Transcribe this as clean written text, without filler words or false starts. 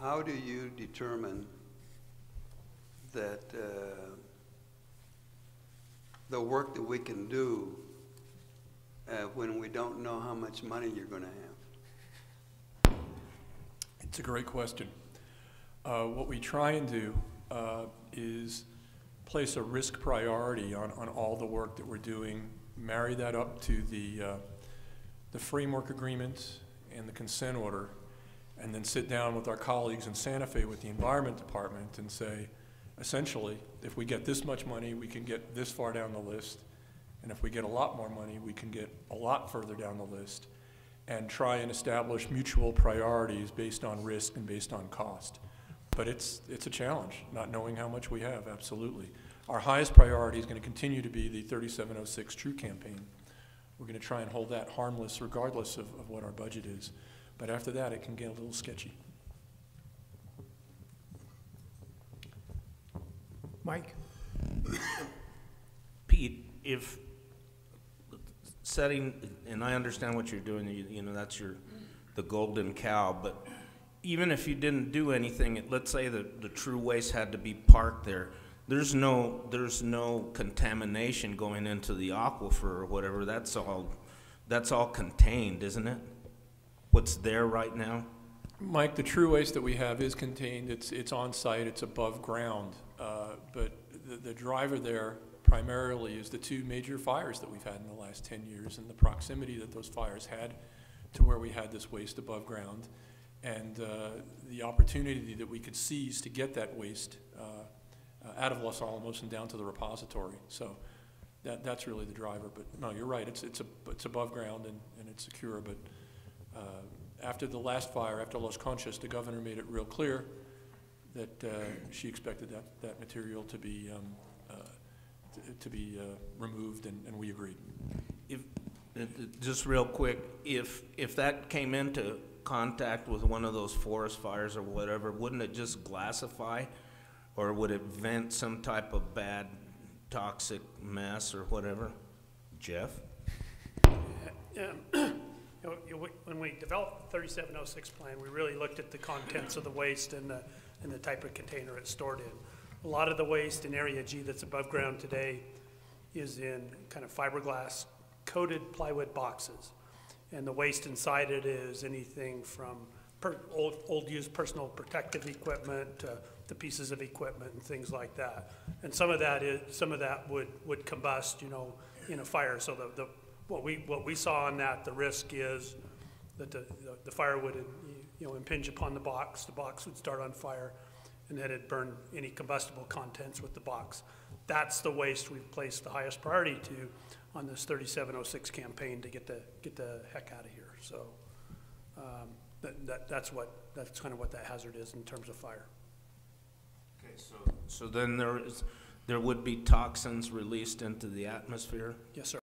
how do you determine that the work that we can do when we don't know how much money you're going to have? It's a great question. What we try and do is place a risk priority on all the work that we're doing, marry that up to the framework agreement and the consent order, and then sit down with our colleagues in Santa Fe with the Environment Department and say, essentially, if we get this much money, we can get this far down the list, and if we get a lot more money, we can get a lot further down the list, and try and establish mutual priorities based on risk and based on cost. But it's a challenge, not knowing how much we have, absolutely. Our highest priority is going to continue to be the 3706 True campaign. We're going to try and hold that harmless regardless of what our budget is. But after that, it can get a little sketchy. Mike? Pete, if setting, and I understand what you're doing, you know, that's the golden cow, but even if you didn't do anything, let's say that the true waste had to be parked there, there's no contamination going into the aquifer or whatever. That's all contained, isn't it? What's there right now? Mike, the true waste that we have is contained. It's on site. It's above ground. But the driver there primarily is the two major fires that we've had in the last 10 years and the proximity that those fires had to where we had this waste above ground, and the opportunity that we could seize to get that waste out of Los Alamos and down to the repository. So that's really the driver. But no, you're right. It's above ground and it's secure. But after the last fire, after Los Conchas, the governor made it real clear that she expected that material to be removed, and we agreed. Just real quick, if that came into contact with one of those forest fires or whatever, wouldn't it just glassify, or would it vent some type of bad toxic mess or whatever? Jeff? When we developed the 3706 plan, we really looked at the contents of the waste and the type of container it's stored in. A lot of the waste in Area G that's above ground today is in kind of fiberglass coated plywood boxes. And the waste inside it is anything from old used personal protective equipment to pieces of equipment and things like that. And some of that would combust, you know, in a fire. So what we saw on that, the risk is that the fire would, you know, impinge upon the box would start on fire, and then it'd burn any combustible contents with the box. That's the waste we've placed the highest priority to on this 3706 campaign to get the heck out of here. So that's kind of what that hazard is in terms of fire. Okay, so then there would be toxins released into the atmosphere? Yes, sir.